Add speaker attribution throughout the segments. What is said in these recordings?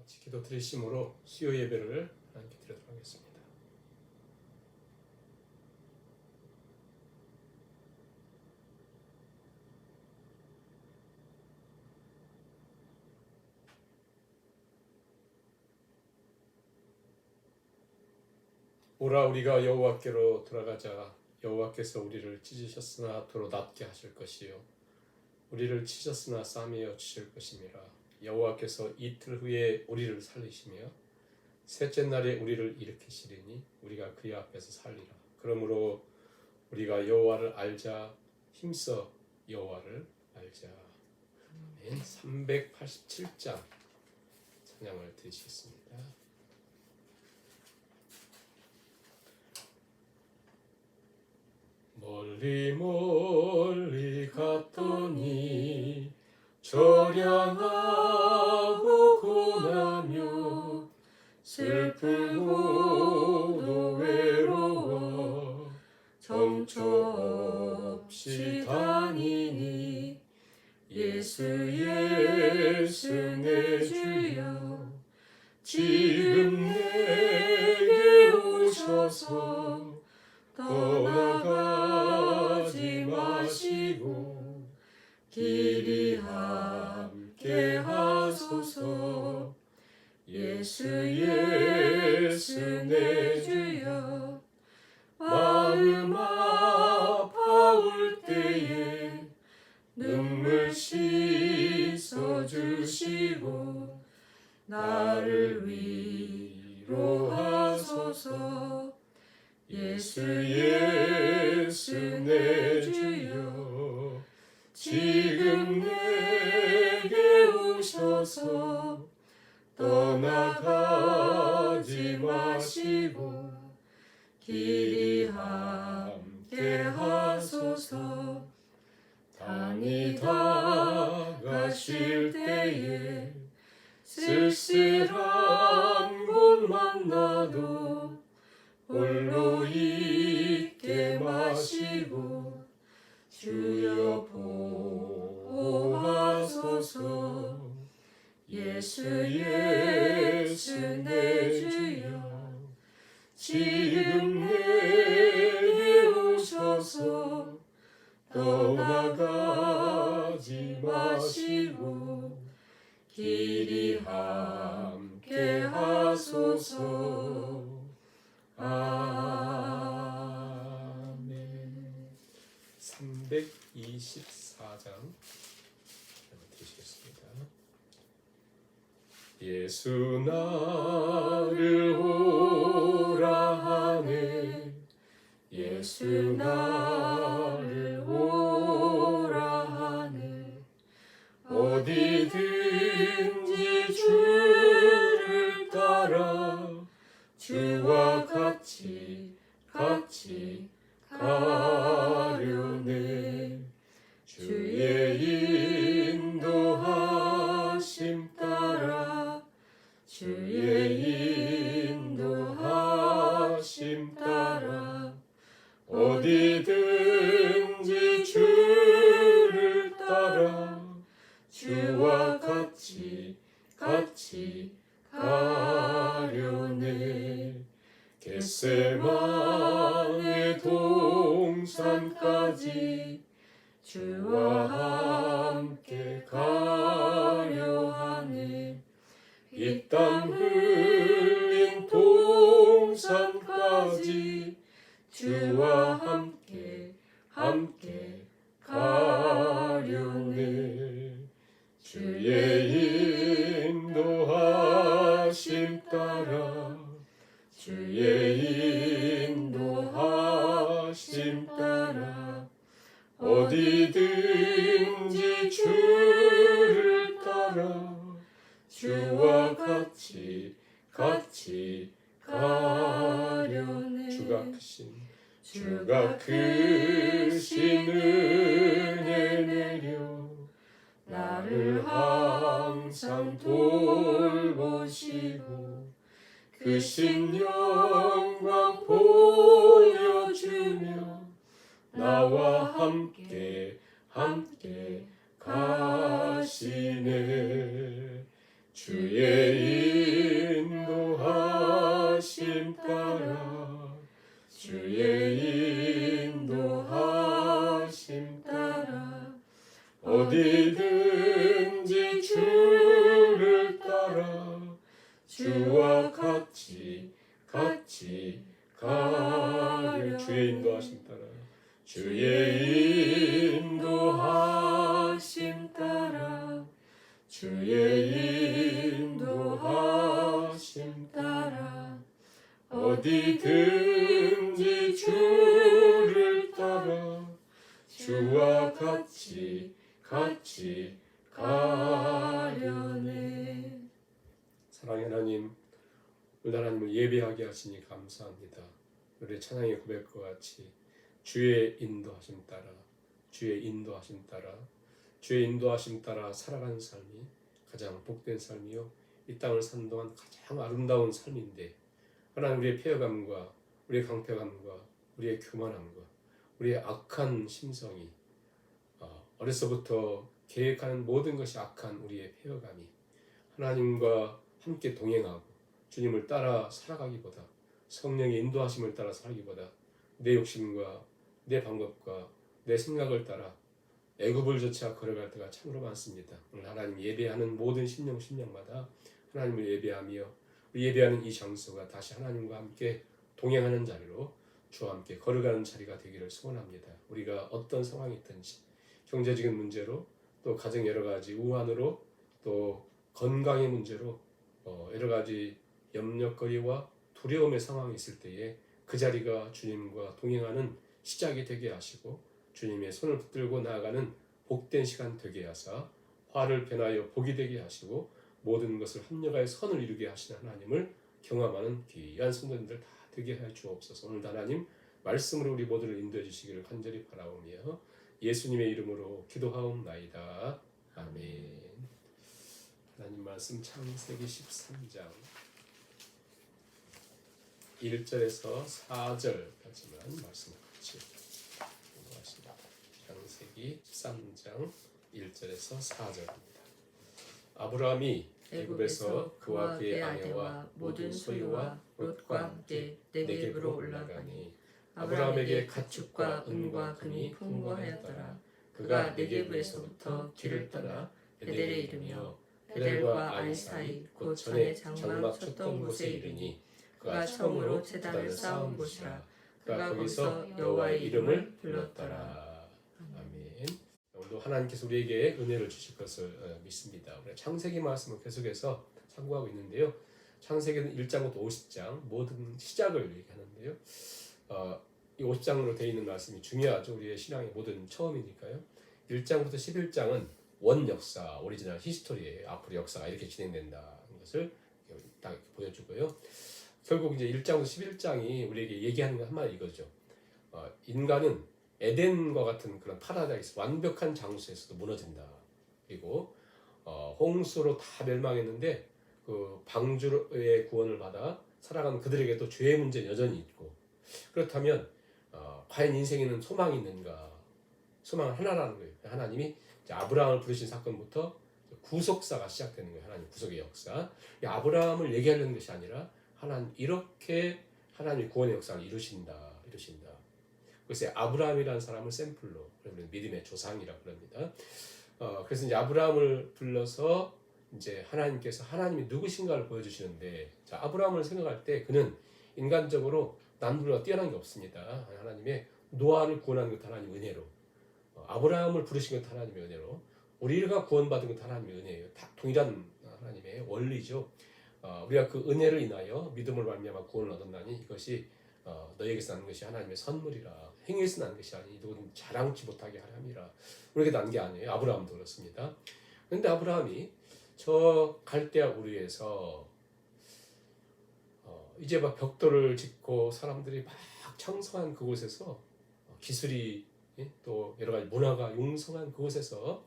Speaker 1: 같이 기도 드리심으로 수요 예배를 함께 드리도록 하겠습니다. 오라 우리가 여호와께로 돌아가자. 여호와께서 우리를 찢으셨으나 도로 낫게 하실 것이요 우리를 치셨으나 싸매어 주실 것임이라. 여호와께서 이틀 후에 우리를 살리시며 셋째 날에 우리를 일으키시리니 우리가 그의 앞에서 살리라. 그러므로 우리가 여호와를 알자. 힘써 여호와를 알자. 아멘. 387장 찬양을 드리시겠습니다. 멀리 멀리 갔더니 저량하고 고나며 슬프고도 외로워 정처 없이 다니니 예수 예수 내 주여 지금 내게 오셔서 떠나가지 마시고 길이 함께 하소서. 예수 예수 내 주여 마음 아파올 때에 눈물 씻어주시고 나를 위로하소서. 예수 예수 내 주여 지금 내게 오셔서 떠나가지 마시고 길이 함께 하소서. 다니다 가실 때에 쓸쓸한 곳 만나도 홀로 있게 마시고 주여 보호하소서. 예수 예수 내 주여 지금 내게 오셔서 떠나가지 마시고 길이 함께 하소서. 아멘. 324장 드리시겠습니다. 예수 나를 오라 하네. 예수 나를 오라 하네. 어디든지 주를 따라 주와 같이 가려네. 주의 인도하심 따라 주의 인도하심 따라 어디든지 주를 따라 주와 같이 가려네. 겟세마네 동산까지 주와 함께 가려 하네. 피땀 흘린 동산까지 주와 함께 가려네. 주의 인도하심 따라 주의 인도하심 따라 어디든지 주를 따라 주와 같이 가려네. 주가 크신 은혜 내려 나를 항상 돌보시고 크신 영광 보여주며 나와 함께 가시네. 주의 어디든지 주를 따라 주와 같이 가려. 주의 인도하심 따라 주의 인도하심 따라 주의 인도하심 따라 어디든지 주를 따라 주와 같이 가려네. 사랑의 하나님, 오늘 하나님을 예배하게 하시니 감사합니다. 우리 찬양의 고백과 같이 주의 인도하심 따라 살아가는 삶이 가장 복된 삶이요, 이 땅을 사는 동안 가장 아름다운 삶인데, 하나님 우리의 폐허감과 우리의 강패감과 우리의 교만함과 우리의 악한 심성이 어려서부터 계획하는 모든 것이 악한 우리의 폐허감이 하나님과 함께 동행하고 주님을 따라 살아가기보다, 성령의 인도하심을 따라 살기보다 내 욕심과 내 방법과 내 생각을 따라 애굽을 조차 걸어갈 때가 참으로 많습니다. 오늘 하나님 예배하는 모든 심령마다 하나님을 예배하며 예배하는 이 장소가 다시 하나님과 함께 동행하는 자리로 주와 함께 걸어가는 자리가 되기를 소원합니다. 우리가 어떤 상황이 있든지, 경제적인 문제로, 또 가정 여러 가지 우환으로, 또 건강의 문제로 여러 가지 염려거리와 두려움의 상황이 있을 때에 그 자리가 주님과 동행하는 시작이 되게 하시고 주님의 손을 붙들고 나아가는 복된 시간 되게 하사 화를 변하여 복이 되게 하시고 모든 것을 합력하여 선을 이루게 하시는 하나님을 경험하는 귀한 성도님들 다 되게 하여 주옵소서. 오늘 하나님 말씀으로 우리 모두를 인도해 주시기를 간절히 바라오며 예수님의 이름으로 기도하옵나이다. 아멘. 하나님 말씀 창세기 13장 1절에서 4절까지만 말씀 같이 공부하십니다. 창세기 13장 1절에서 4절입니다. 아브라함이 애굽에서 그와 그의 아내와 모든 소유와 롯과 함께 네겝으로 올라가니 아브라함에게 가축과 은과 금이 풍부하였더라. 그가 네겝에서부터 뒤를 따라 베델에 이르며 베델과 아이 사이 곧 전에 장막 쳤던 곳에 이르니 그가 처음으로 제단을 쌓은 곳이라. 그가 거기서 여호와의 이름을 불렀더라. 아멘. 오늘도 하나님께서 우리에게 은혜를 주실 것을 믿습니다. 우리 창세기 말씀을 계속해서 참고하고 있는데요. 창세기는 1장부터 50장 모든 시작을 얘기하는데요. 이 50장으로 되어 있는 말씀이 중요하죠. 우리의 신앙의 모든 처음이니까요. 1장부터 11장은 원 역사, 오리지널 히스토리예요. 앞으로 역사가 이렇게 진행된다는 것을 딱 보여주고요. 결국 이제 1장부터 11장이 우리에게 얘기하는 건 한마디 이거죠. 인간은 에덴과 같은 그런 파라다이스, 완벽한 장소에서도 무너진다. 그리고 홍수로 다 멸망했는데 그 방주의 구원을 받아 살아가는 그들에게도 죄의 문제는 여전히 있고, 그렇다면 과연 인생에는 소망이 있는가? 소망은 하나라는 거예요. 하나님이 아브라함을 부르신 사건부터 구속사가 시작되는 거예요. 하나님 구속의 역사. 아브라함을 얘기하려는 것이 아니라 하나님 이렇게 하나님의 구원의 역사를 이루신다. 그래서 아브라함이라는 사람을 샘플로, 믿음의 조상이라고 그럽니다. 그래서 이제 아브라함을 불러서 이제 하나님께서 하나님이 누구신가를 보여주시는데, 자, 아브라함을 생각할 때 그는 인간적으로 남들보다 뛰어난 게 없습니다. 하나님의 노아를 구원하는 것 하나님의 은혜로, 아브라함을 부르신 것 하나님의 은혜로, 우리가 구원받은 것 하나님의 은혜예요. 다 동일한 하나님의 원리죠. 우리가 그 은혜를 인하여 믿음을 말미암아 구원을 얻었나니 이것이 너에게서 난 것이 하나님의 선물이라. 행위에서 난 것이 아니 누구든 자랑치 못하게 하려 함이라. 우리에게 난 게 아니에요. 아브라함도 그렇습니다. 그런데 아브라함이 저 갈대아 우르에서 이제 막 벽돌을 짓고 사람들이 막 창성한 그곳에서 기술이 또 여러 가지 문화가 융성한 그곳에서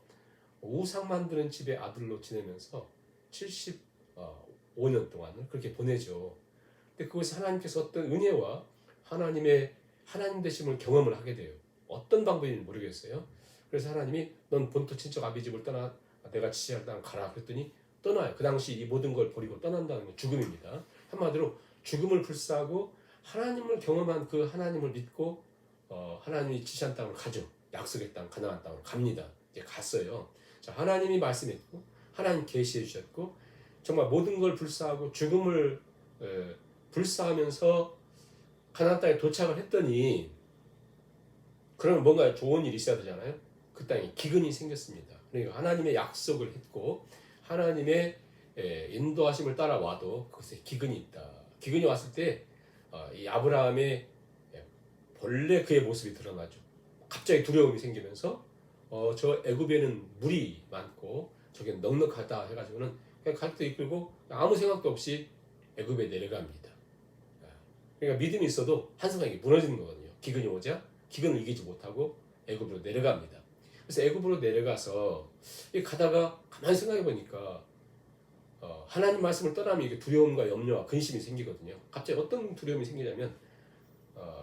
Speaker 1: 우상 만드는 집의 아들로 지내면서 75년 동안을 그렇게 보내죠. 근데 그것이 하나님께서 어떤 은혜와 하나님 되심을 경험을 하게 돼요. 어떤 방법인지 모르겠어요. 그래서 하나님이 넌 본토 친척 아비 집을 떠나 내가 지시할 땅 가라 그랬더니 떠나요. 그 당시 이 모든 걸 버리고 떠난다는 건 죽음입니다. 한마디로 죽음을 불사하고 하나님을 경험한 그 하나님을 믿고 하나님이 지시한 땅을 가죠. 약속의 땅, 가나안 땅으로 갑니다. 이제 갔어요. 자, 하나님이 말씀했고 하나님 계시해 주셨고 정말 모든 걸 불사하고 죽음을 불사하면서 가나안 땅에 도착을 했더니 그러면 뭔가 좋은 일이 있어야 되잖아요. 그 땅에 기근이 생겼습니다. 그러니까 하나님의 약속을 했고 하나님의 인도하심을 따라와도 그것에 기근이 있다. 기근이 왔을 때 이 아브라함의 본래 그의 모습이 드러나죠. 갑자기 두려움이 생기면서 저 애굽에는 물이 많고 저게 넉넉하다 해가지고는 그냥 갈대 이끌고 아무 생각도 없이 애굽에 내려갑니다. 그러니까 믿음이 있어도 한순간에 무너지는 거거든요. 기근이 오자 기근을 이기지 못하고 애굽으로 내려갑니다. 그래서 애굽으로 내려가서 가다가 가만히 생각해 보니까 하나님 말씀을 떠나면 이게 두려움과 염려와 근심이 생기거든요. 갑자기 어떤 두려움이 생기냐면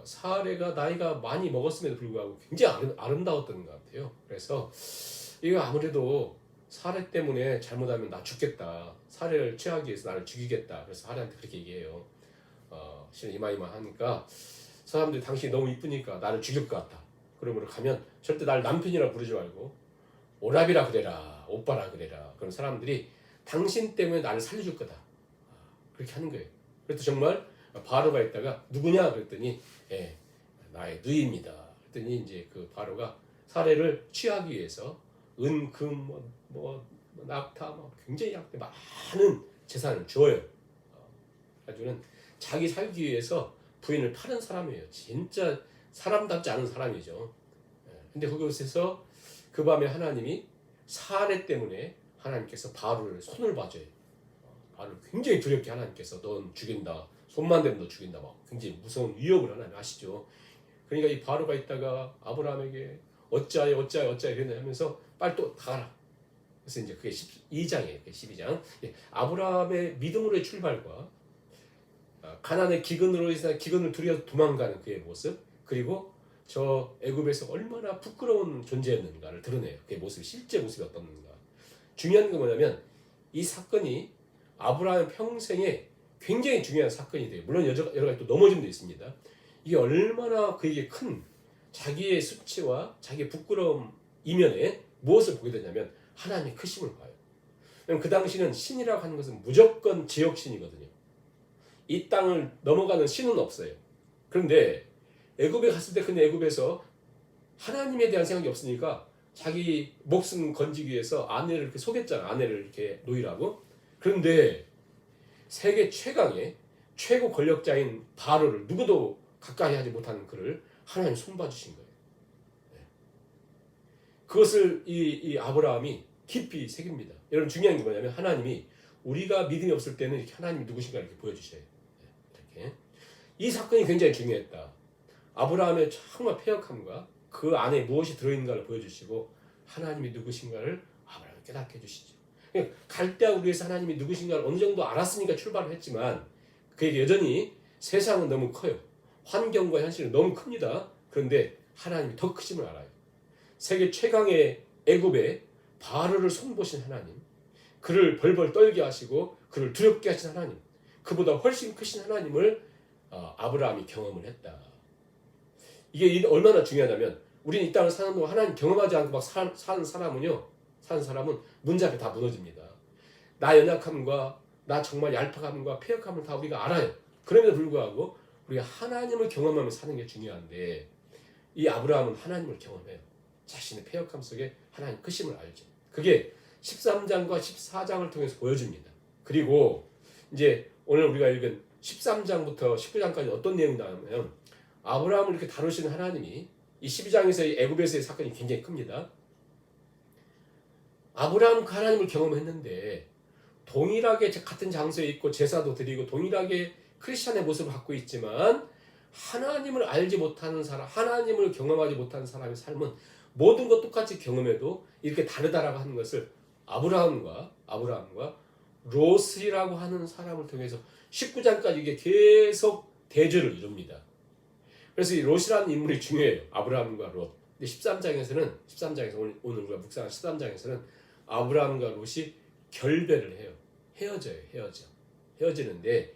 Speaker 1: 사레가 나이가 많이 먹었음에도 불구하고 굉장히 아름다웠던 것 같아요. 그래서 이거 아무래도 사레 때문에 잘못하면 나 죽겠다. 사레를 취하기 위해서 나를 죽이겠다. 그래서 사레한테 그렇게 얘기해요. 실은 이마이마하니까 사람들이 당신이 너무 이쁘니까 나를 죽일 것 같다. 그러므로 가면 절대 나를 남편이라 부르지 말고 오라비라 그래라, 오빠라 그래라. 그럼 사람들이 당신 때문에 나를 살려줄 거다. 그렇게 하는 거예요. 그래서 정말 바로가 있다가 누구냐 그랬더니 나의 누이입니다. 그랬더니 이제 그 바로가 사례를 취하기 위해서 은, 금, 낙타 굉장히 많은 재산을 줘요. 가지고는 자기 살기 위해서 부인을 파는 사람이에요. 진짜 사람답지 않은 사람이죠. 근데 그곳에서 그 밤에 하나님이 사례 때문에 하나님께서 바로를 손을 봐줘요. 바로를 굉장히 두렵게 하나님께서 넌 죽인다. 손만 대면 너 죽인다. 막 굉장히 무서운 위협을 하나님 아시죠. 그러니까 이 바로가 있다가 아브라함에게 어찌하여 이랬냐 하면서 빨리 또 가라. 그래서 이제 그게 12장이에요. 12장. 아브라함의 믿음으로의 출발과 가나안의 기근으로 해서 기근을 두려워서 도망가는 그의 모습, 그리고 저 애굽에서 얼마나 부끄러운 존재였는가를 드러내요. 그의 모습이 실제 모습이 어떻는가. 중요한 건 뭐냐면 이 사건이 아브라함 평생에 굉장히 중요한 사건이 돼요. 물론 여러 가지 또 넘어짐도 있습니다. 이게 얼마나 그에게 큰 자기의 수치와 자기의 부끄러움 이면에 무엇을 보게 되냐면 하나님의 크심을 봐요. 왜냐면 그 당시는 신이라고 하는 것은 무조건 지역신이거든요. 이 땅을 넘어가는 신은 없어요. 그런데 애굽에 갔을 때 근데 애굽에서 하나님에 대한 생각이 없으니까 자기 목숨 건지기 위해서 아내를 이렇게 속였잖아. 아내를 이렇게 놓이라고. 그런데 세계 최강의 최고 권력자인 바로를 누구도 가까이 하지 못하는 그를 하나님 손봐 주신 거예요. 그것을 이 아브라함이 깊이 새깁니다. 여러분 중요한 게 뭐냐면 하나님이 우리가 믿음이 없을 때는 이렇게 하나님이 누구신가 이렇게 보여주셔요. 이렇게. 이 사건이 굉장히 중요했다. 아브라함의 정말 패역함과 그 안에 무엇이 들어있는가를 보여주시고 하나님이 누구신가를 아브라함을 깨닫게 해주시죠. 갈대아 우리에서 하나님이 누구신가를 어느 정도 알았으니까 출발을 했지만 그에게 여전히 세상은 너무 커요. 환경과 현실은 너무 큽니다. 그런데 하나님이 더 크심을 알아요. 세계 최강의 애굽에 바로를 손보신 하나님, 그를 벌벌 떨게 하시고 그를 두렵게 하신 하나님, 그보다 훨씬 크신 하나님을 아브라함이 경험을 했다. 이게 얼마나 중요하냐면 우리는 이 땅을 사는 동안 하나님 경험하지 않고 막 사는 사람은 문제 앞에 다 무너집니다. 나 연약함과 나 정말 얄팍함과 패역함을 다 우리가 알아요. 그럼에도 불구하고 우리가 하나님을 경험하며 사는 게 중요한데 이 아브라함은 하나님을 경험해요. 자신의 패역함 속에 하나님 크심을 알죠. 그게 13장과 14장을 통해서 보여줍니다. 그리고 이제 오늘 우리가 읽은 13장부터 19장까지 어떤 내용이 나오냐면 아브라함을 이렇게 다루시는 하나님이 이 12장에서 이 애굽에서의 사건이 굉장히 큽니다. 아브라함 하나님을 경험했는데 동일하게 같은 장소에 있고 제사도 드리고 동일하게 크리스찬의 모습을 갖고 있지만 하나님을 알지 못하는 사람, 하나님을 경험하지 못하는 사람의 삶은 모든 것 똑같이 경험해도 이렇게 다르다라고 하는 것을 아브라함과 롯이라고 하는 사람을 통해서 19장까지 이게 계속 대조를 이룹니다. 그래서 이 롯이라는 인물이 중요해요. 아브라함과 롯. 근데 13장에서 오늘 우리가 묵상한 13장에서는 아브라함과 롯이 결별을 해요. 헤어지는데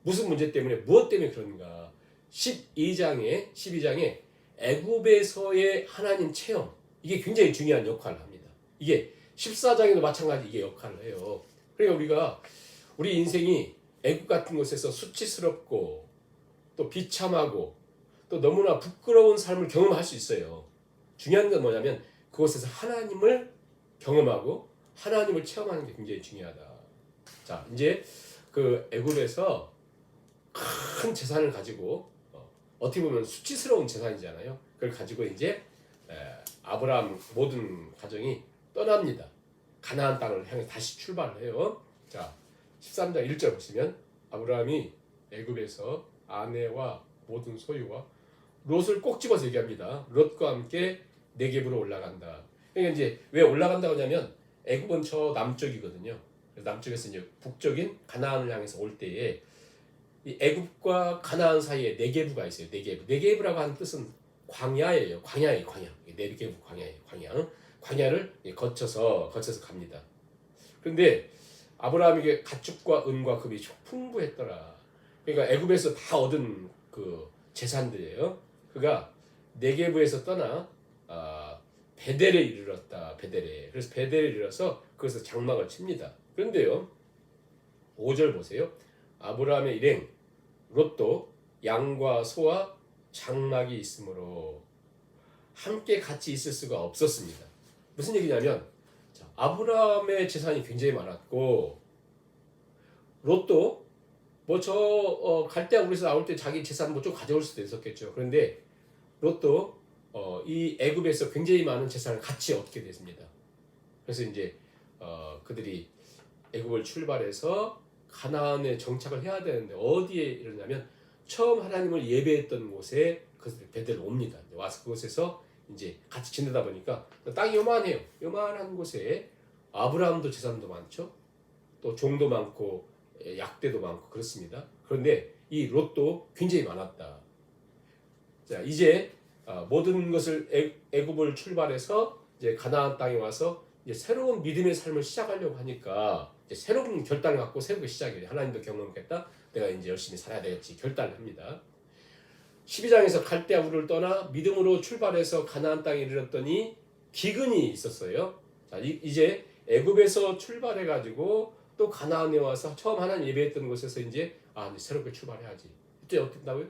Speaker 1: 무슨 문제 때문에 무엇 때문에 그런가? 12장에 애굽에서의 하나님 체험, 이게 굉장히 중요한 역할을 합니다. 이게 14장에도 마찬가지 이게 역할을 해요. 그러니까 우리 인생이 애국 같은 곳에서 수치스럽고 또 비참하고 또 너무나 부끄러운 삶을 경험할 수 있어요. 중요한 건 뭐냐면 그곳에서 하나님을 경험하고 하나님을 체험하는 게 굉장히 중요하다. 자, 이제 그 애굽에서 큰 재산을 가지고 어떻게 보면 수치스러운 재산이잖아요. 그걸 가지고 이제 아브라함 모든 가정이 떠납니다. 가나안 땅을 향해 다시 출발을 해요. 자, 13장 1절 보시면 아브라함이 애굽에서 아내와 모든 소유와 롯을 꼭 집어서 얘기합니다. 롯과 함께 네겝으로 올라간다. 그러니까 이제 왜 올라간다고 하냐면 애굽은 저 남쪽이거든요. 그래서 남쪽에서 이제 북쪽인 가나안을 향해서 올 때에 이 애굽과 가나안 사이에 네겝가 있어요. 네겝이라고 하는 뜻은 광야예요. 광야예요. 네겝 광야예요. 광야를 거쳐서 갑니다. 그런데 아브라함에게 가축과 은과 금이 풍부했더라. 그러니까 애굽에서 다 얻은 그 재산들이에요. 그가 네겝에서 떠나 베델에 이르렀다. 그래서 베델에 이르러서 거기서 장막을 칩니다. 그런데요, 5절 보세요. 아브라함의 일행 롯도 양과 소와 장막이 있으므로 함께 같이 있을 수가 없었습니다. 무슨 얘기냐면 아브라함의 재산이 굉장히 많았고 롯도 갈대아우리에서 나올 때 자기 재산 좀 가져올 수도 있었겠죠. 그런데 롯도 이 애굽에서 굉장히 많은 재산을 같이 얻게 됐습니다. 그래서 이제 그들이 애굽을 출발해서 가나안에 정착을 해야 되는데 어디에 이러냐면 처음 하나님을 예배했던 곳에 그들이 베델 옵니다. 와서 그곳에서 이제 같이 지내다 보니까 땅이 요만해요. 요만한 곳에 아브라함도 재산도 많죠. 또 종도 많고 약대도 많고 그렇습니다. 그런데 이 롯도 굉장히 많았다. 자, 이제 모든 것을 애굽을 출발해서 이제 가나안 땅에 와서 이제 새로운 믿음의 삶을 시작하려고 하니까 이제 새로운 결단을 갖고 새롭게 시작해요. 하나님도 경험했다. 내가 이제 열심히 살아야 되겠지 결단을 합니다. 12장에서 갈대아우를 떠나 믿음으로 출발해서 가나안 땅에 이르렀더니 기근이 있었어요. 자, 이제 애굽에서 출발해 가지고 또 가나안에 와서 처음 하나님 예배했던 곳에서 이제 새롭게 출발해야지. 이때 어떻게 된다고요?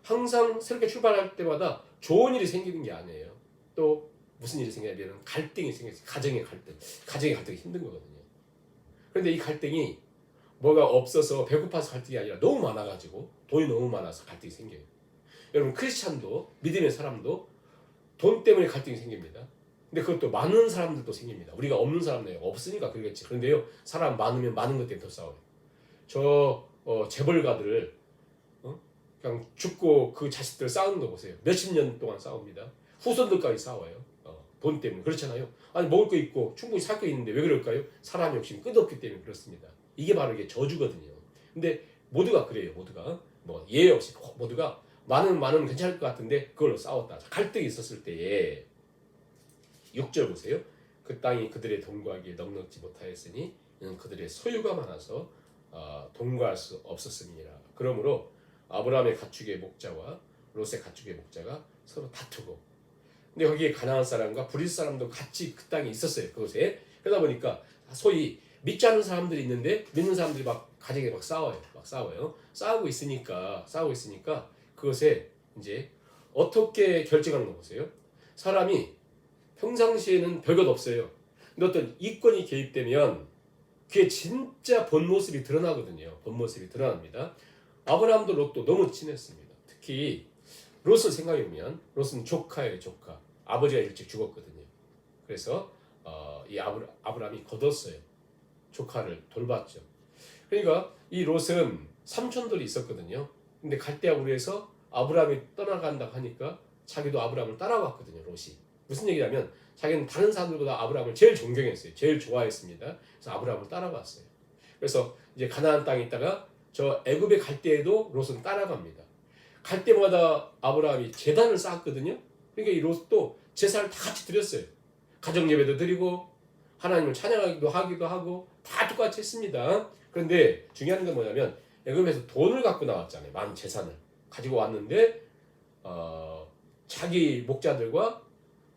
Speaker 1: 항상 새롭게 출발할 때마다 좋은 일이 생기는 게 아니에요. 또 무슨 일이 생기냐면 갈등이 생겼어요. 가정의 갈등이 힘든 거거든요. 그런데 이 갈등이 뭐가 없어서 배고파서 갈등이 아니라 너무 많아가지고 돈이 너무 많아서 갈등이 생겨요. 여러분 크리스찬도 믿음의 사람도 돈 때문에 갈등이 생깁니다. 근데 그것도 많은 사람들도 생깁니다. 우리가 없는 사람들 없으니까 그러겠지. 그런데요, 사람 많으면 많은 것 때문에 더 싸워요. 재벌가들 그냥 죽고 그 자식들 싸우는 거 보세요. 몇십 년 동안 싸웁니다. 후손들까지 싸워요. 돈 때문에. 그렇잖아요. 아니 먹을 거 있고 충분히 살 거 있는데 왜 그럴까요? 사람 욕심 끝없기 때문에 그렇습니다. 이게 바로 이게 저주거든요. 근데 모두가 그래요. 모두가 예외 없이 모두가 많은 괜찮을 것 같은데 그걸로 싸웠다. 갈등이 있었을 때에 6절 보세요. 그 땅이 그들의 동거하기에 넉넉지 못하였으니 이는 그들의 소유가 많아서 동거할 수 없었음이니라. 그러므로 아브라함의 가축의 목자와 롯의 가축의 목자가 서로 다투고, 근데 거기에 가나안 사람과 브릿 사람도 같이 그 땅에 있었어요. 그곳에. 그러다 보니까 소위 믿지 않는 사람들이 있는데 믿는 사람들이 가정에 싸워요. 싸우고 있으니까 그것에 이제 어떻게 결정하는 거 보세요. 사람이 평상시에는 별것 없어요. 근데 어떤 이권이 개입되면 그게 진짜 본 모습이 드러나거든요. 본 모습이 드러납니다. 아브라함도 롯도 너무 친했습니다. 특히 롯을 생각해보면 롯은 조카예요. 조카. 아버지가 일찍 죽었거든요. 그래서 이 아브라함이 거뒀어요. 조카를 돌봤죠. 그러니까 이 롯은 삼촌들이 있었거든요. 근데 갈대아우리에서 아브라함이 떠나간다고 하니까 자기도 아브라함을 따라왔거든요. 롯이. 무슨 얘기냐면 자기는 다른 사람들보다 아브라함을 제일 존경했어요. 제일 좋아했습니다. 그래서 아브라함을 따라갔어요. 그래서 이제 가나안 땅에 있다가 저 애굽에 갈 때에도 롯은 따라갑니다. 갈 때마다 아브라함이 제단을 쌓았거든요. 그러니까 이 롯도 제사를 다 같이 드렸어요. 가정 예배도 드리고 하나님을 찬양하기도 하고 다 똑같이 했습니다. 그런데 중요한 건 뭐냐면 애굽에서 돈을 갖고 나왔잖아요. 많은 재산을 가지고 왔는데 자기 목자들과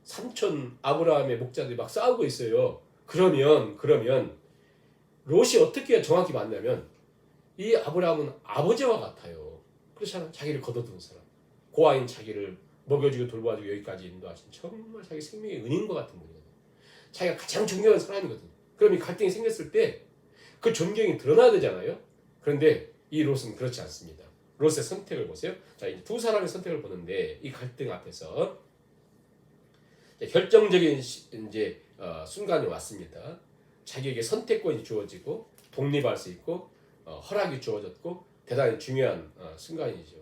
Speaker 1: 삼촌 아브라함의 목자들이 막 싸우고 있어요. 그러면 롯이 어떻게 정확히 봤냐면 이 아브라함은 아버지와 같아요. 그렇잖아. 자기를 거둬둔 사람. 고아인 자기를 먹여주고 돌봐주고 여기까지 인도하신 정말 자기 생명의 은인과 같은 분이거든. 자기가 가장 존경하는 사람이거든. 그럼 이 갈등이 생겼을 때 그 존경이 드러나야 되잖아요. 그런데 이 롯은 그렇지 않습니다. 롯의 선택을 보세요. 자, 이제 두 사람의 선택을 보는데 이 갈등 앞에서 결정적인 순간이 왔습니다. 자기에게 선택권이 주어지고 독립할 수 있고 허락이 주어졌고 대단히 중요한 순간이죠.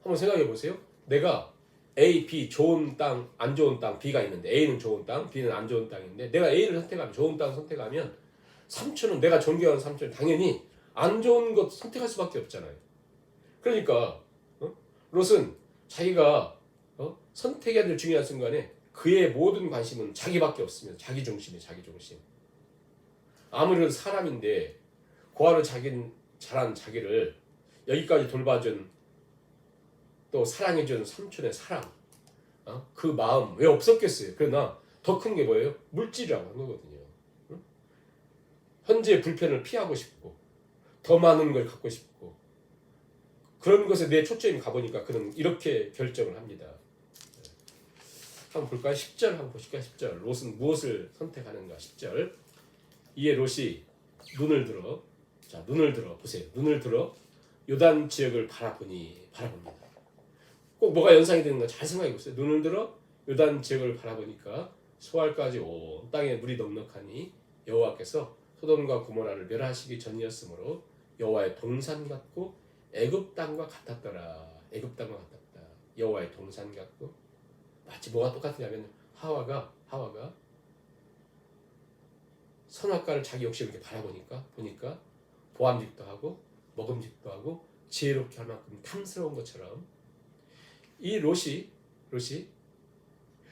Speaker 1: 한번 생각해 보세요. 내가 A, B 좋은 땅, 안 좋은 땅, B가 있는데 A는 좋은 땅, B는 안 좋은 땅인데 내가 A를 선택하면 좋은 땅을 선택하면 삼촌은 내가 존경하는 삼촌은 당연히 안 좋은 것 선택할 수밖에 없잖아요. 그러니까 롯은 자기가 선택해야 될 중요한 순간에 그의 모든 관심은 자기밖에 없습니다. 자기 중심이에요. 자기 중심. 아무래도 사람인데 고아로 자란 자기를 여기까지 돌봐준 또 사랑해준 삼촌의 사랑 그 마음 왜 없었겠어요. 그러나 더 큰 게 뭐예요? 물질이라고 하는 거거든요. 현재의 불편을 피하고 싶고 더 많은 걸 갖고 싶고 그런 것에 내 초점이 가보니까 그는 이렇게 결정을 합니다. 한번 볼까요? 10절 한번 보실까요? 10절 롯은 무엇을 선택하는가? 10절 이에 롯이 눈을 들어 보세요. 눈을 들어 요단 지역을 바라봅니다. 꼭 뭐가 연상이 되는가 잘 생각해 보세요. 눈을 들어 요단 지역을 바라보니까 소알까지 온 땅에 물이 넉넉하니 여호와께서 소돔과 고모라를 멸하시기 전이었으므로 여호와의 동산 같고 애굽 땅과 같았더라. 애굽 땅과 같았다. 여호와의 동산 같고 마치 뭐가 똑같으냐면 하와가 선악과를 자기 역시 이렇게 바라보니까 보암직도 하고 먹음직도 하고 지혜롭게 할 만큼 탐스러운 것처럼 이 롯이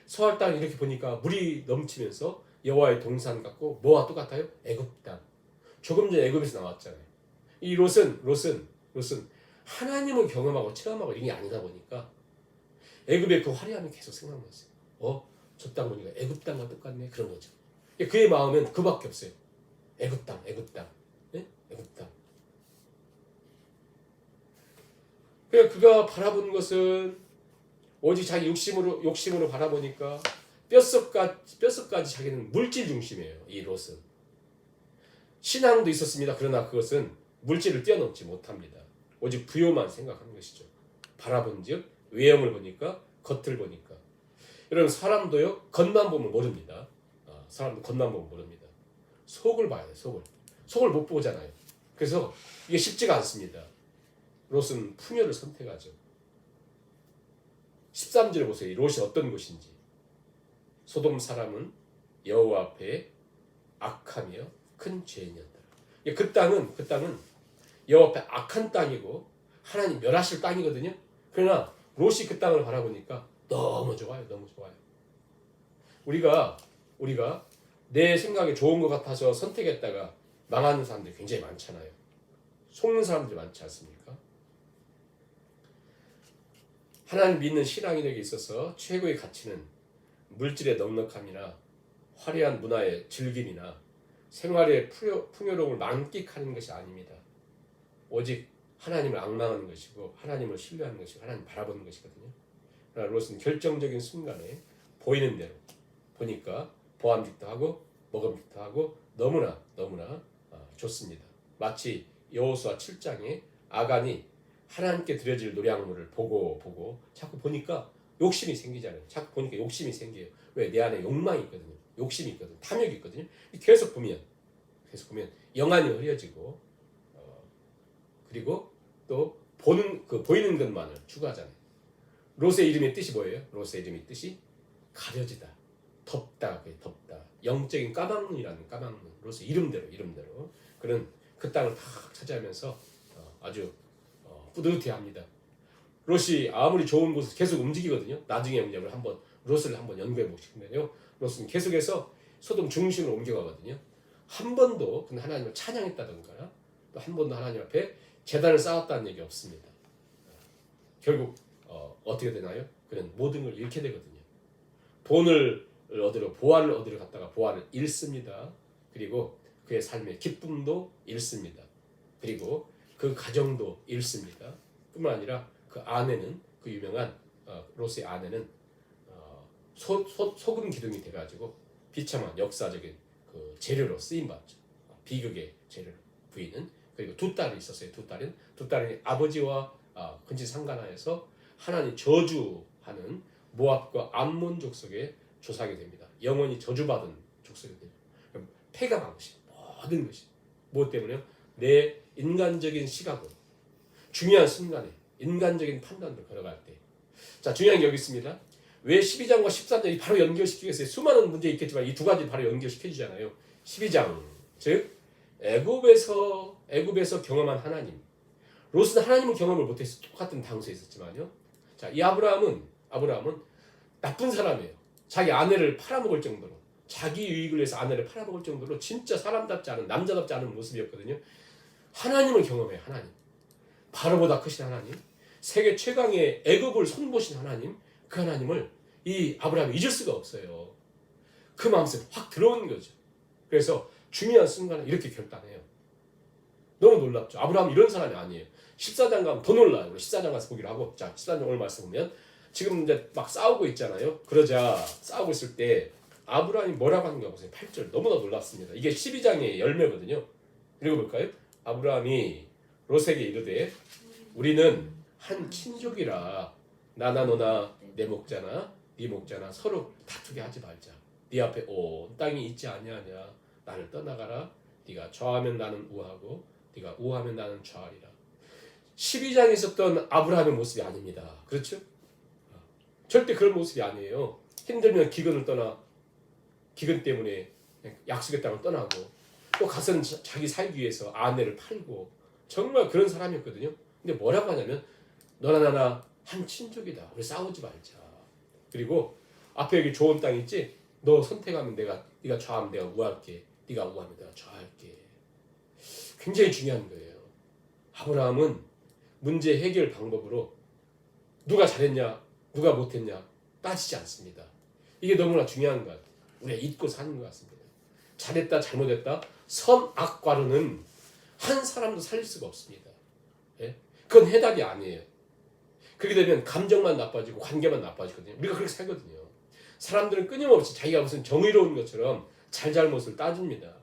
Speaker 1: 서할 땅 이렇게 보니까 물이 넘치면서 여호와의 동산 같고 뭐와 똑같아요? 애굽 땅. 조금 전에 애굽에서 나왔잖아요. 이 롯은 하나님을 경험하고 체험하고 이게 아니다 보니까 애굽의 그 화려함이 계속 생각났어요. 저 땅 보니까 애굽 땅과 똑같네 그런 거죠. 그의 마음은 그밖에 없어요. 애굽 땅. 네? 애굽 땅. 그가 바라본 것은 오직 자기 욕심으로 바라보니까 뼛속까지 자기는 물질 중심이에요. 이 롯은. 신앙도 있었습니다. 그러나 그것은 물질을 뛰어넘지 못합니다. 오직 부요만 생각하는 것이죠. 바라본즉 외형을 보니까 겉을 보니까. 여러분 사람도요 겉만 보면 모릅니다. 사람도 겉만 보면 모릅니다. 속을 봐야 돼요. 속을 못 보잖아요. 그래서 이게 쉽지가 않습니다. 롯은 풍요를 선택하죠. 13절에 보세요. 이 롯이 어떤 곳인지. 소돔 사람은 여호와 앞에 악하며 큰 죄인이었다. 그 땅은 여호와 앞에 악한 땅이고 하나님 멸하실 땅이거든요. 그러나 롯이 그 땅을 바라보니까 너무 좋아요. 우리가 내 생각에 좋은 것 같아서 선택했다가 망하는 사람들이 굉장히 많잖아요. 속는 사람들이 많지 않습니까? 하나님 믿는 신앙인에게 있어서 최고의 가치는 물질의 넉넉함이나 화려한 문화의 즐김이나 생활의 풍요로움을 만끽하는 것이 아닙니다. 오직 하나님을 앙망하는 것이고 하나님을 신뢰하는 것이고 하나님 바라보는 것이거든요. 그러나 롯은 결정적인 순간에 보이는 대로 보니까 보암직도 하고 먹음직도 하고 너무나 좋습니다. 마치 여호수아 7장에 아간이 하나님께 드려질 노량물을 보고 자꾸 보니까 욕심이 생기잖아요. 자꾸 보니까 욕심이 생겨요. 왜? 내 안에 욕망이 있거든요. 욕심이 있거든요. 탐욕이 있거든요. 계속 보면 영안이 흐려지고 그리고 또 보이는 것만을 추구하잖아요. 롯의 이름의 뜻이 뭐예요? 롯의 이름의 뜻이 가려지다, 덥다. 영적인 까막눈이라는 까막눈. 롯의 이름대로 그는 그 땅을 탁 차지하면서 아주 뿌듯해합니다. 롯이 아무리 좋은 곳에서 계속 움직이거든요. 나중에 롯을 한번 연구해 보시면요. 롯은 계속해서 소돔 중심으로 옮겨가거든요. 한 번도 근데 하나님을 찬양했다던가 또 한 번도 하나님 앞에 제단을 쌓았다는 얘기 없습니다. 결국 어떻게 되나요? 그는 모든 걸 잃게 되거든요. 돈을 얻으러 보화를 얻으러 갔다가 보화를 잃습니다. 그리고 그의 삶의 기쁨도 잃습니다. 그리고 그 가정도 잃습니다. 뿐만 아니라 그 아내는 그 유명한 롯의 아내는 소금 기둥이 돼가지고 비참한 역사적인 그 재료로 쓰임 받죠. 비극의 재료로 부인은. 그리고 두 딸이 있었어요. 두 딸이 아버지와 근친상간하여서 하나님 저주하는 모압과 암몬 족속에 조상이 됩니다. 영원히 저주받은 족속이 됩니다. 폐가 방식 모든 것이 무엇 때문에요? 내 인간적인 시각으로 중요한 순간에 인간적인 판단으로 걸어갈 때, 자 중요한 게 여기 있습니다. 왜 12장과 13장이 바로 연결시키겠어요? 수많은 문제 있겠지만 이 두 가지 바로 연결시켜주잖아요. 12장 즉 애굽에서 경험한 하나님. 롯은 하나님을 경험을 못해서 똑같은 당소에 있었지만요. 자, 이 아브라함은 나쁜 사람이에요. 자기 아내를 팔아먹을 정도로, 자기 유익을 위해서 아내를 팔아먹을 정도로 진짜 사람답지 않은, 남자답지 않은 모습이었거든요. 하나님을 경험해요. 하나님. 바로보다 크신 하나님, 세계 최강의 애굽을 손보신 하나님, 그 하나님을 이 아브라함이 잊을 수가 없어요. 그 마음속에 확 들어오는 거죠. 그래서 중요한 순간에 이렇게 결단해요. 너무 놀랍죠. 아브라함은 이런 사람이 아니에요. 14장 가면 더 놀라요. 14장 가서 보기로 하고, 자 14장 오늘 말씀 보면 지금 이제 막 싸우고 있잖아요. 그러자 싸우고 있을 때 아브라함이 뭐라고 하는가 보세요. 8절 너무나 놀랍습니다. 이게 12장의 열매거든요. 읽어볼까요? 아브라함이 롯에게 이르되 우리는 한 친족이라 나나 너나 내 목자나 네 목자나 서로 다투게 하지 말자. 네 앞에 온 땅이 있지 아니하냐. 나를 떠나가라. 네가 좌하면 나는 우하고 네가 우하면 나는 좌하리라. 12장에 있었던 아브라함의 모습이 아닙니다. 그렇죠? 절대 그런 모습이 아니에요. 힘들면 기근을 떠나 기근 때문에 약속의 땅을 떠나고 또 가서는 자기 살기 위해서 아내를 팔고 정말 그런 사람이었거든요. 근데 뭐라고 하냐면 너나 나나 한 친족이다. 우리 싸우지 말자. 그리고 앞에 여기 좋은 땅 있지? 너 선택하면 네가 좌하면 내가 우할게. 네가 우하면 내가 좌할게. 굉장히 중요한 거예요. 아브라함은 문제 해결 방법으로 누가 잘했냐 누가 못했냐 따지지 않습니다. 이게 너무나 중요한 것 같아요. 우리가 잊고 사는 것 같습니다. 잘했다 잘못했다 선악과로는 한 사람도 살릴 수가 없습니다. 예? 그건 해답이 아니에요. 그렇게 되면 감정만 나빠지고 관계만 나빠지거든요. 우리가 그렇게 살거든요. 사람들은 끊임없이 자기가 무슨 정의로운 것처럼 잘잘못을 따집니다.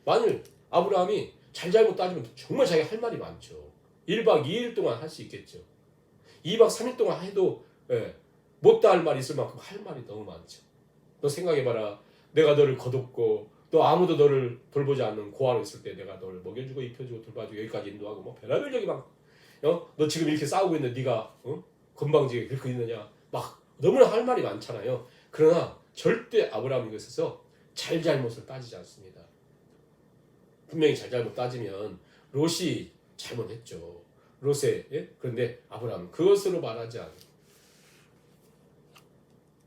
Speaker 1: 만일 아브라함이 잘잘못 따지면 정말 자기가 할 말이 많죠. 1박 2일 동안 할 수 있겠죠. 2박 3일 동안 해도 못다 할 말이 있을 만큼 할 말이 너무 많죠. 너 생각해봐라. 내가 너를 거뒀고 또 아무도 너를 돌보지 않는 고아로 있을 때 내가 너를 먹여주고 입혀주고 돌봐주고 여기까지 인도하고 뭐 별의별 얘기 막 너 지금 이렇게 싸우고 있는데 네가 건방지게 그렇게 있느냐 막 너무나 할 말이 많잖아요. 그러나 절대 아브라함 이것에서 잘잘못을 따지지 않습니다. 분명히 잘잘못 따지면 롯이 잘못했죠. 롯의 그런데 아브라함은 그것으로 말하지 않아요.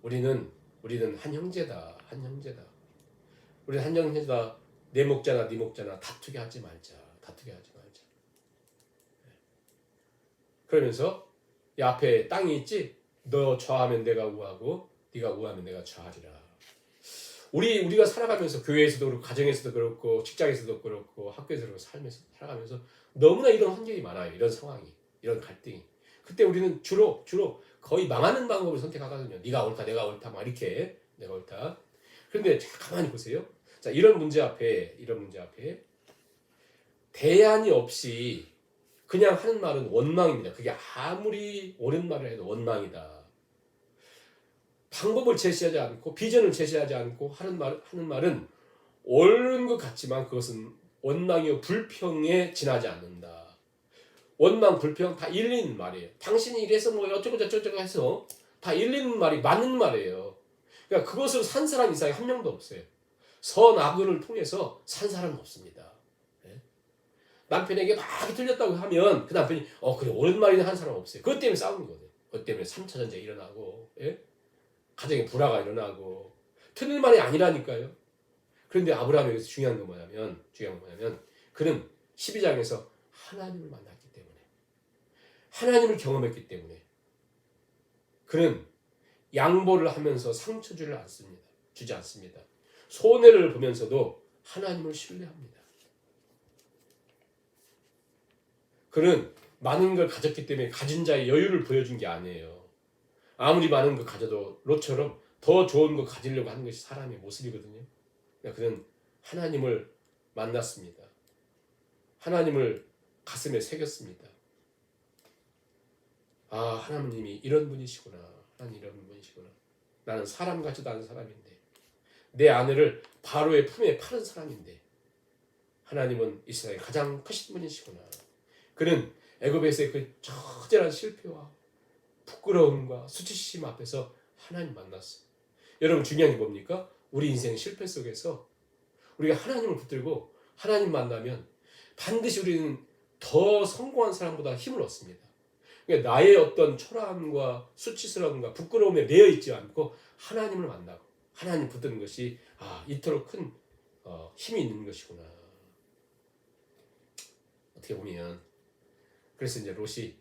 Speaker 1: 우리는 한 형제다. 한 형제다. 우리는 한 형제다. 내 목자나 네 목자나 다투게 하지 말자. 다투게 하지 말자. 그러면서 이 앞에 땅이 있지? 너 좌하면 내가 우하고 네가 우하면 내가 좌하리라. 우리가 살아가면서 교회에서도 그렇고 가정에서도 그렇고 직장에서도 그렇고 학교에서도 삶에서 살아가면서 너무나 이런 환경이 많아요. 이런 상황이, 이런 갈등이. 그때 우리는 주로 거의 망하는 방법을 선택하거든요. 네가 옳다, 내가 옳다, 막 이렇게 내가 옳다. 그런데 가만히 보세요. 자, 이런 문제 앞에 대안이 없이 그냥 하는 말은 원망입니다. 그게 아무리 옳은 말을 해도 원망이다. 방법을 제시하지 않고 비전을 제시하지 않고 하는 말은 옳은 것 같지만 그것은 원망이요 불평에 지나지 않는다. 원망 불평 다 일리는 말이에요. 당신이 이래서 뭐 어쩌고 저쩌고 해서 다 일리는 말이 맞는 말이에요. 그러니까 그것으로 산 사람 이상이 한 명도 없어요. 선악을 통해서 산 사람은 없습니다. 남편에게 막 틀렸다고 하면 그 남편이 그래 옳은 말이나 한 사람 없어요. 그것 때문에 싸우는 거예요. 그것 때문에 3차 전쟁이 일어나고 가정에 불화가 일어나고 틀린 말이 아니라니까요. 그런데 아브라함에게서 중요한 건 뭐냐면 그는 12장에서 하나님을 만났기 때문에 하나님을 경험했기 때문에 그는 양보를 하면서 상처 주지 않습니다. 손해를 보면서도 하나님을 신뢰합니다. 그는 많은 걸 가졌기 때문에 가진 자의 여유를 보여준 게 아니에요. 아무리 많은 걸 가져도 롯처럼 더 좋은 거 가지려고 하는 것이 사람의 모습이거든요. 그는 하나님을 만났습니다. 하나님을 가슴에 새겼습니다. 아, 하나님이 이런 분이시구나. 하나님 이런 분이시구나. 나는 사람 같지도 않은 사람인데, 내 아내를 바로의 품에 파는 사람인데 하나님은 이 세상에 가장 크신 분이시구나. 그는 애굽에서의 그 처절한 실패와 부끄러움과 수치심 앞에서 하나님 만났어요. 여러분, 중요한 게 뭡니까? 우리 인생 실패 속에서 우리가 하나님을 붙들고 하나님 만나면 반드시 우리는 더 성공한 사람보다 힘을 얻습니다. 그러니까 나의 어떤 초라함과 수치스러움과 부끄러움에 매여 있지 않고 하나님을 만나고 하나님 붙드는 것이 이토록 큰 힘이 있는 것이구나. 어떻게 보면 그래서 이제 롯이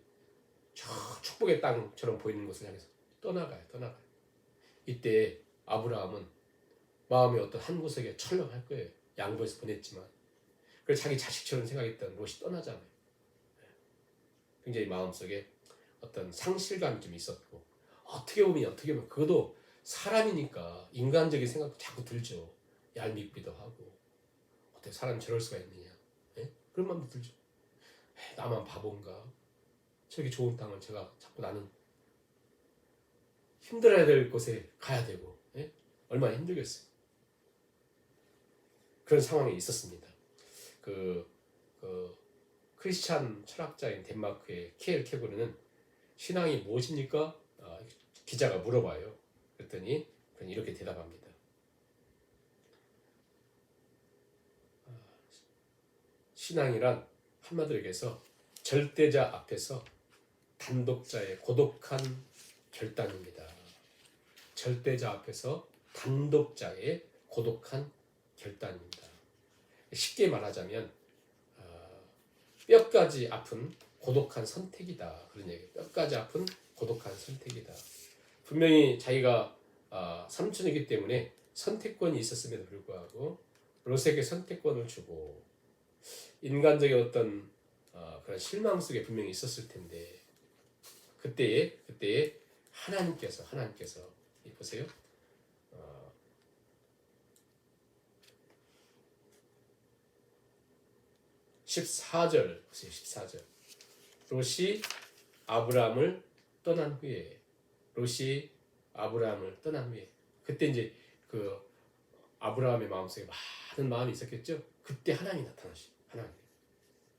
Speaker 1: 저 축복의 땅처럼 보이는 곳을 향해서 떠나가요. 이때 아브라함은 마음의 어떤 한 구석에 철렁할 거예요. 양보해서 보냈지만. 그래서 자기 자식처럼 생각했던 롯이 떠나잖아요. 굉장히 마음속에 어떤 상실감이 좀 있었고, 어떻게 보면 그것도 사람이니까 인간적인 생각도 자꾸 들죠. 얄밉기도 하고, 어떻게 사람이 저럴 수가 있느냐, 그런 마음도 들죠. 나만 바본가? 저렇게 좋은 땅을 제가 자꾸 나는 힘들어야 될 곳에 가야 되고, 얼마나 힘들겠어요. 그런 상황이 있었습니다. 그 크리스찬 철학자인 덴마크의 키엘케고르는 신앙이 무엇입니까? 기자가 물어봐요. 그랬더니 그는 이렇게 대답합니다. 신앙이란 한마디로 얘기해서 절대자 앞에서 단독자의 고독한 결단입니다. 절대자 앞에서 단독자의 고독한 결단입니다. 쉽게 말하자면 뼈까지 아픈 고독한 선택이다. 그런 얘기예요. 뼈까지 아픈 고독한 선택이다. 분명히 자기가 삼촌이기 때문에 선택권이 있었음에도 불구하고 롯에게 선택권을 주고 인간적인 어떤 그런 실망 속에 분명히 있었을 텐데 그때에 하나님께서 보세요. 14절 보세요. 14절. 롯이 아브라함을 떠난 후에 그때 이제 그 아브라함의 마음속에 많은 마음이 있었겠죠. 그때 하나님이 나타나시. 하나님.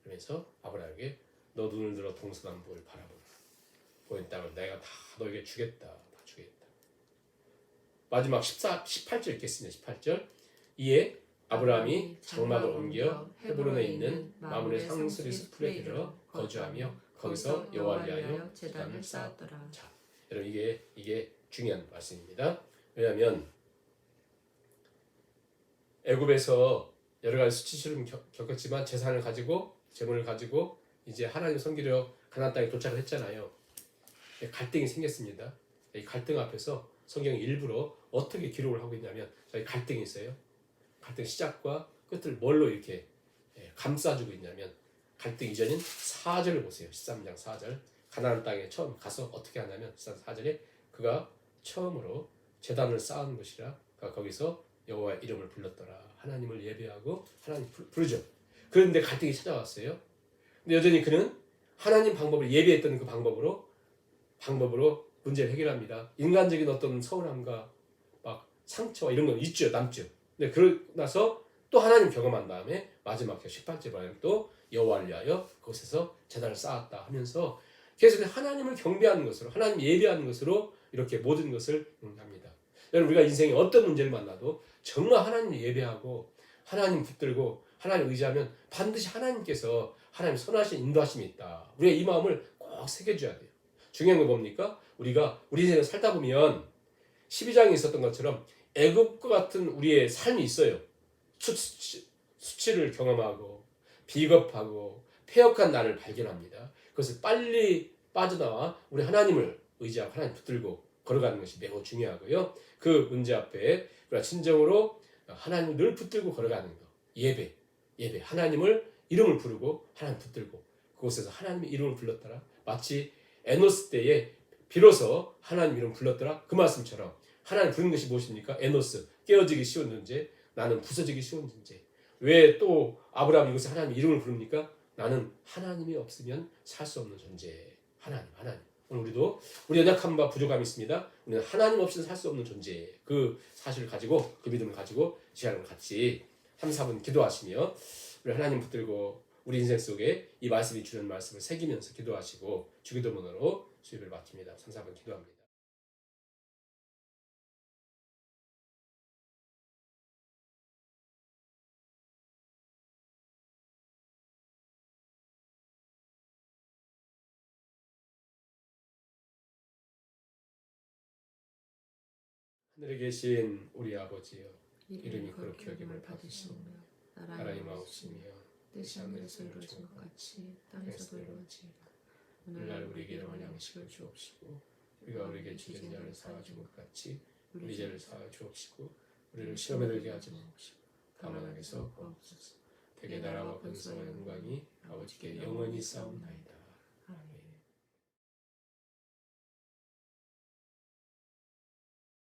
Speaker 1: 그러면서 아브라함에게 너 눈을 들어 동서남북을 바라보라. 보인 땅을 내가 다 너에게 주겠다. 다 주겠다. 마지막 18절 읽겠습니다. 18절. 이에 아브라함이 장막을 옮겨 헤브론에 있는 마므레 상수리 숲에 이르러 거주하며 거기서 여호와를 위하여 제단을 쌓았더라. 자, 여러분 이게 중요한 말씀입니다. 왜냐하면 애굽에서 여러 가지 수치심을 겪었지만 재물을 가지고 이제 하나님 섬기려 가나안 땅에 도착을 했잖아요. 갈등이 생겼습니다. 이 갈등 앞에서 성경이 일부러 어떻게 기록을 하고 있냐면 저희 갈등이 있어요. 갈등 시작과 끝을 뭘로 이렇게 감싸주고 있냐면 갈등 이전인 4절을 보세요. 13장 4절. 가나안 땅에 처음 가서 어떻게 하냐면 4절에 그가 처음으로 제단을 쌓은 것이라 그가 거기서 여호와의 이름을 불렀더라. 하나님을 예배하고 하나님 부르죠. 그런데 갈등이 찾아왔어요. 근데 여전히 그는 하나님 방법을 예배했던 그 방법으로 문제를 해결합니다. 인간적인 어떤 서운함과 막 상처와 이런 건 있죠. 남죠. 근데 그러고 나서 또 하나님 경험한 다음에 마지막 18절 말에 또 여호와를 위하여 그곳에서 제단을 쌓았다 하면서 계속 하나님을 경배하는 것으로 하나님 예배하는 것으로 이렇게 모든 것을 합니다. 여러분 우리가 인생에 어떤 문제를 만나도 정말 하나님 예배하고 하나님 붙들고 하나님 의지하면 반드시 하나님께서 하나님 선하신 인도하심이 있다. 우리가 이 마음을 꼭 새겨줘야 돼요. 중요한 건 뭡니까? 우리가 우리 인생을 살다 보면 12장에 있었던 것처럼 애굽과 같은 우리의 삶이 있어요. 수치를 경험하고 비겁하고 패역한 나를 발견합니다. 그것을 빨리 빠져나와 우리 하나님을 의지하고 하나님 붙들고 걸어가는 것이 매우 중요하고요. 그 문제 앞에 우리가 진정으로 하나님을 늘 붙들고 걸어가는 것. 예배. 하나님을 이름을 부르고 하나님 붙들고 그곳에서 하나님의 이름을 불렀더라. 마치 에노스 때에 비로소 하나님 이름 불렀더라. 그 말씀처럼 하나님 부르는 것이 무엇입니까? 에노스. 깨어지기 쉬운 존재. 나는 부서지기 쉬운 존재. 왜 또 아브라함이 이곳에 하나님 이름을 부릅니까? 나는 하나님이 없으면 살 수 없는 존재. 하나님. 오늘 우리도 우리 연약함과 부족함이 있습니다. 우리는 하나님 없이는 살 수 없는 존재. 그 사실을 가지고 그 믿음을 가지고 시간을 같이 3, 4분 기도하시며 우리 하나님 붙들고 우리 인생 속에 이 말씀이 주는 말씀을 새기면서 기도하시고 주기도문으로 수요일을 마칩니다. 3, 4분 기도합니다. 하늘에 계신 우리 아버지여, 이름이 거룩히 여김을 받으시오며 나라의 마옵시며 뜻이 하늘에서 이루어진 것 같이 땅에서도 이루어지이다. 오늘날 우리에게 일용할 양식을 주옵시고 우리가 우리에게 지은 자를 사하준 것 같이 우리 죄를 사하여 주옵시고 우리를 시험에 들게 하지 마옵시고 다만 악에서 구하옵소서. 대개 나라와 권세와 영광이 아버지께 영원히 싸움나이다.